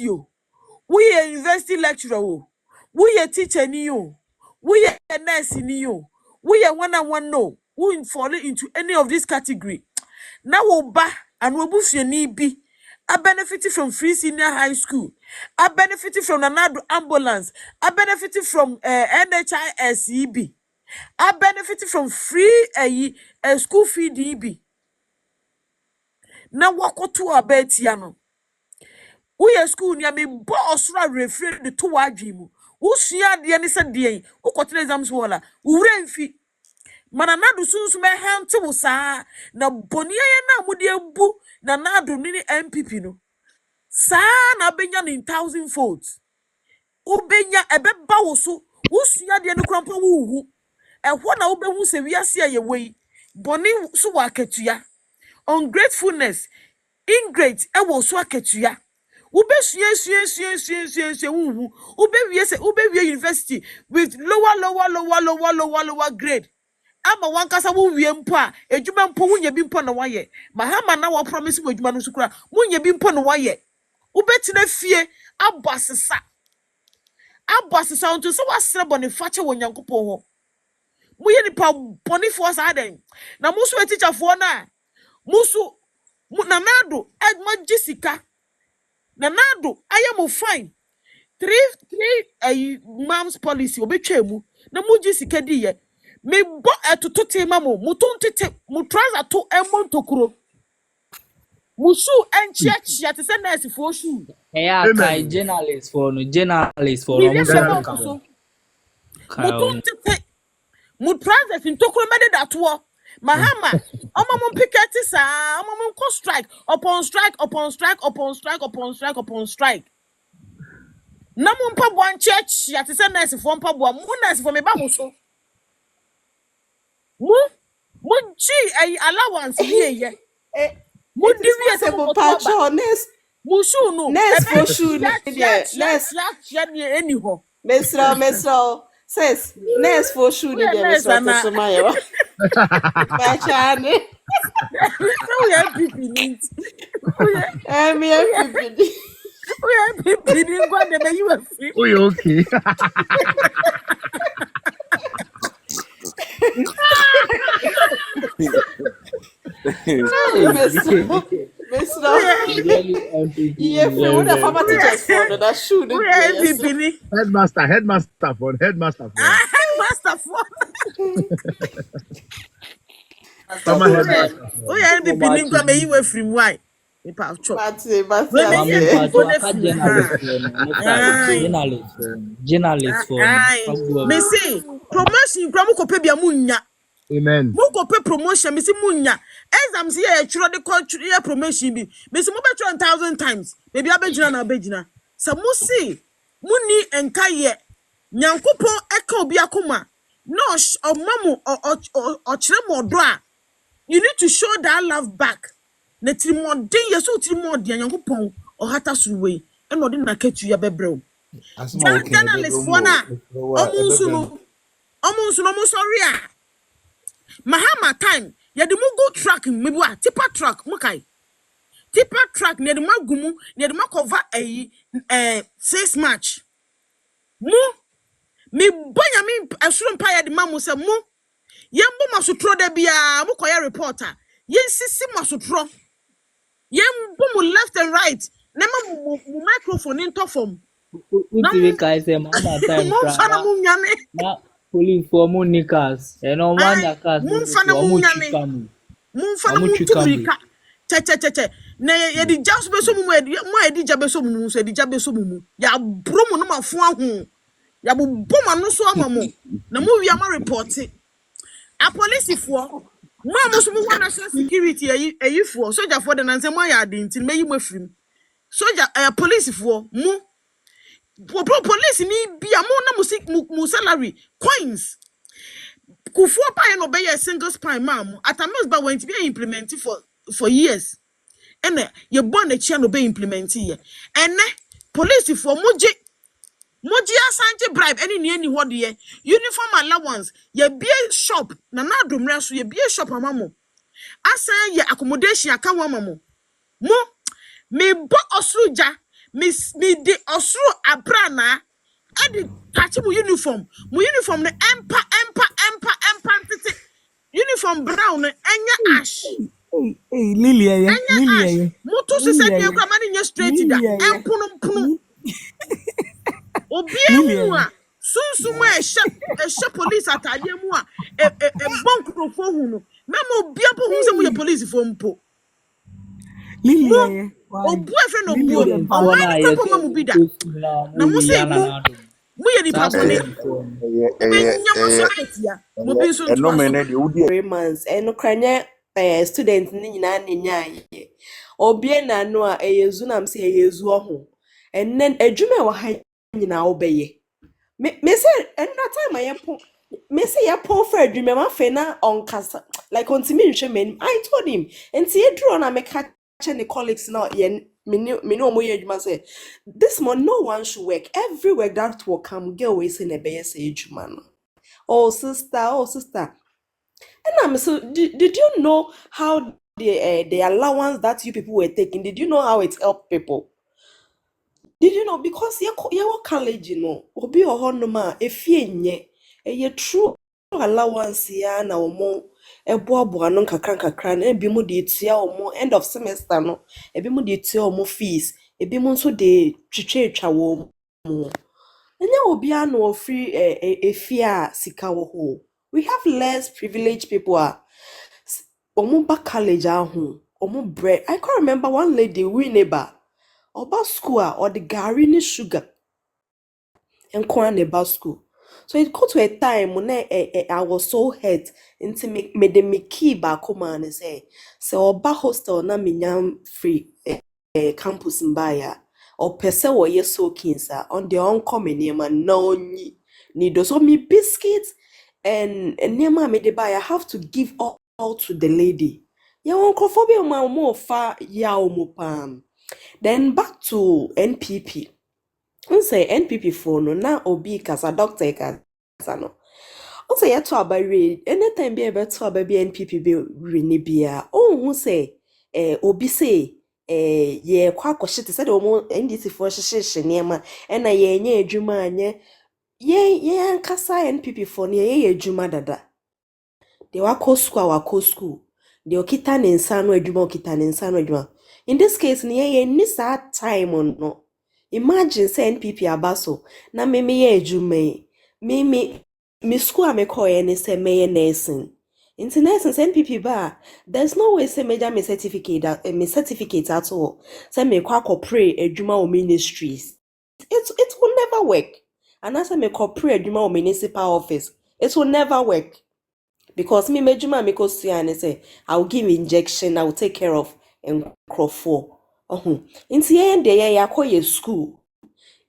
you. We a university lecturer. We a teacher ni you. We a nurse ni you. We a one no. We fall into any of this category. Now we ba and we boost your knee be. I benefited from free senior high school. I benefited from another ambulance. I benefited from NHISEB. I benefited from free school fee DB. Now walk to our bed, Tiano. We are school near me, boss, refrain the 2 dream. Who see the innocent day, who got exams waller, who ran feet. Mananadu soon may hand to sa na bonia na mudia bu na nadu nini MPP no. Sa na benya in 1,000 folds. Ubenya ebeba woso, usia de no krampa wu. Ehwo na ubehu se wiase ye wei. Boni so wa ketua. Ungratefulness, ingrate ewo so aketua. Ube sue wu. Ube university with lower grade. Ama wankasa wo wie mpo a edwuma mpo wunye bi mpo na waye mahama na wo promise wo edwuma no sukura wunye bi mpo na waye ubetina fie abasesa onto so wasere bone fache wo nyankopon ho muye nipa bone fo sa den na muso teacher fo na muso na nado edma jessica na nado ayemo fine 3 mom's policy obetwa mu na mu jessica di ye me bo etoto tema mo mutontete mu trouser to emontokuro musu enchiachia te se nurse for shoe kai journalist for no mutontete mu trouser intokuro mede that wo mahama omamon picket sa omamon ko strike upon strike na mo mpa bo enchiachia te se nurse for mpa bo mu nurse for me ba mo so Mu allowance ye. Mu divya se mo patroness. Mu shoe no. Ness for shoe no. Ness anyhow. Mesra. Says ness for shoe no dia mesra to so mayewa. Bachane. We are people. Me people. We are people. Go dey you are free. We okay. Headmaster phone. Journalist for me see promotion kwa muko pe bia munya. Amen. Muko pe promotion me see munya. Exams here churo de country promotion bi. Me see mo be 1,000 times. Maybe abegina na abegina. Sa mo see muni enkaye nyankopon eka obi akoma. No omamu o kire mo do a. You need to show that love back. Na trimodin yeso trimodin nyankopon o hata suruwe. E no de na ketu ya bebreo. Journalist for na omunsu no sorry a mahama time ye de mu go track mebu a tipper track mukai tipper track ne de magumu ne de cover 6 match mu me bonya me asuro mpa ye de mamu se mu ye mbo masotro da bia mu koya reporter ye sisi masotro ye mbo mu left and right na mu microphone into form Uti kai se mama time na police for Monikas and on one yakas Mumfana che na ye di jabs be so mu e di jabe so mu so e di jabe so mu ya bromo no mafo ahu ya boboma no so amamu na mu wi ama report a police for mo so mu wana security ayifo soldier for the nanse mo ya adi ntin meyi mo afrim soldier police for mu police ni bia mo na mu salary coins kufu pa no be a single spine mam atamis ba went be implemented for years and ye born a chair no be implemented here and police for moji asante bribe any what ye uniform allowance ye be shop na domra so ye be shop amamo asan ye accommodation aka wa mamo mo me bo osruja Miss me de osro abrana edi tachi mu uniform ne empa tete uniform brown enya ash Hey, Lilia, yeah. Lilia, ash yeah. moto se se de kwa mani nya straight da Lilia, yeah. empono obi Lilia, ehu yeah. a sunsun a police atade mu a bonkrofo hu no memo obi apo hu se mu ye police fo mpo Lilia, mo yeah. Why? obu efe no Lilia, buo yeah. o Why? man ni kwa ma mu bi da na mo se mo ye ni pabone ubenya mo socket mo bi so nto aso 3 months no kranye student ni nyina na nya ye obie na no a eyezu nam se eyezu oho enen adwuma wa ha nyina wo beye me say enna time me say ya pon for adwuma ma fe na onkasa like ontimi nhwe men I told him enti edro na me catch the colleagues now ye me no mo ye adwuma say this month no one should work every work that will come girl we say na beye say adwuma no oh sister. And so did you know how the allowance that you people were taking? Did you know how it helped people? Did you know? Because you college, you know, obi ohonoma efie nye eye true allowance ya na omo eboabo ano kakra na ebi mu de etua omo end of semester no ebi mu de etua omo fees ebi mu nso de twetwa wo mo enye obi ano free efie a sika wo ho. We have less privileged people omo ba college ahu omo bread. I can't remember one lady we neighbor oba school or the gari ni sugar and corn neighbor school. So it got to a time when I was so hurt into me key back home and say so oba hostel na minyam free campus mbaya or pese wo ye so kinsa on the oncoming no ni do so me biscuits and nema me de buy I have to give all to the lady. Ya onkophobia ma mo fa ya omupam. Then back to NPP. Say NPP for no na obi kasa doctor kasa no. Say ya to abare anytime be ebe to ababi NPP be reni bia. Hu say obi say ye kwa akohye say de omo NDC for hyehyehye nema na ye nya adwuma anye ye ankasa NPP for no ye adwuma dada. De wako school de okita ne nsa no adwuma okita ne nsa no adwuma. In this case ye ni sa time no. Imagine say NPP abaso na me ye adwuma me school a me call ye say me nursing. In nursing say NPP ba there's no way say major me certificate at all. Say me kwa pray adwuma o ministries. It will never work. And as I me pray adwuma o municipal office, it will never work. Because me mejuma me kosia and say I will give injection, I will take care of and crofo. Inti ye de ya koye school.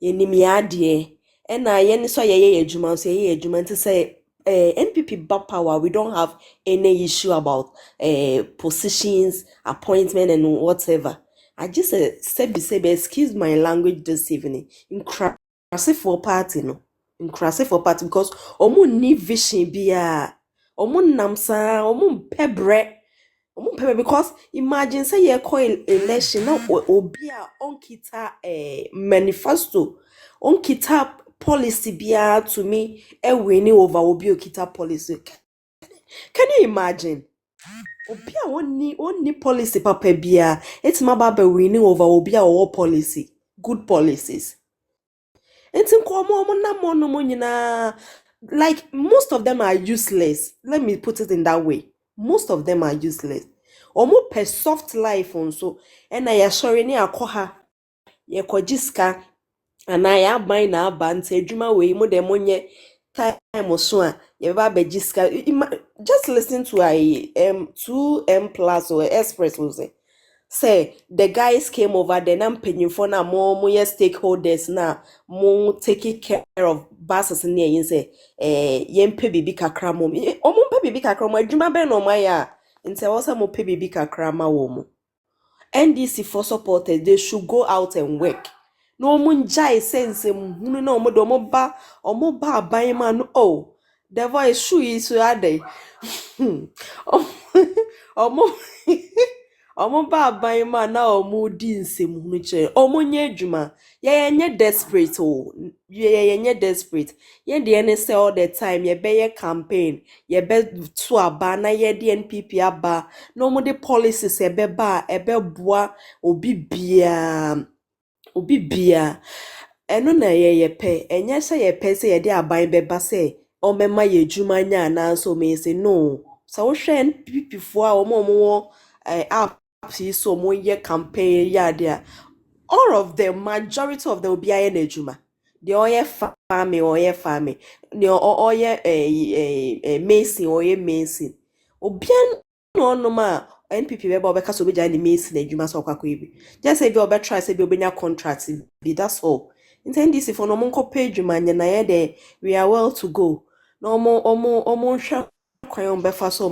Ye nimi adie. And na ye ni so ye ejuma so ye ejuma to say NPP back power, we don't have any issue about positions, appointment and whatever. I just said excuse my language this evening. In for party no. In for party because omu ni vision biya. Omo namsa omo pebre because imagine say ye call election na obi a onkita manifesto onkita policy bia to me winning over obi okita policy. Can you imagine obi a oni policy papa bia etima ba winning over obi a o policy good policies entin ko omo na mo no mo nyina. Like most of them are useless. Let me put it in that way. Most of them are useless. Omo per soft life on so and I sorry ni akoha ye kojiska and I have mine na bant edwuma we mo de monye time so a ye ba bejiska. Just listen to a 2M plus or express say the guys came over then I'm paying for na more stakeholders na more taking care of buses near you say yen pay bibi kakra mom omo pay bibi kakra mo adwuma be no maya nti also mo pay bibi kakra ma wo mo. NDC for supporters they should go out and work no mo njai sense hunu na omo do omo ba aban ma no oh the voice shoe is so ade omo Omo ba ban ma na omo di nsem hunu che. Omo nye adwuma. Ye desperate o. Ye desperate. Ye de ne say all the time ye be ye campaign. Ye be to aba na ye de NPP aba. No mo de policies e be ba e be boa obi bia. Eno na ye pe. Enye se ye pe se ye de aban beba se omema ye adwuma nya na so me say no. So wo hwe NPP fo a omo so mo ye campaign ya there. All of them, majority of them will be in ejuma. The oye farming, the oye mason, oye mason. Obian no ma NPP be ba ka so be jani mason ejuma so kwakwa bi. Just say be obe try say be obenya contract be, that's all. Intend this if no mo nko pay ejuma nya na ye de we are well to go. No omo hwa kwan be fa so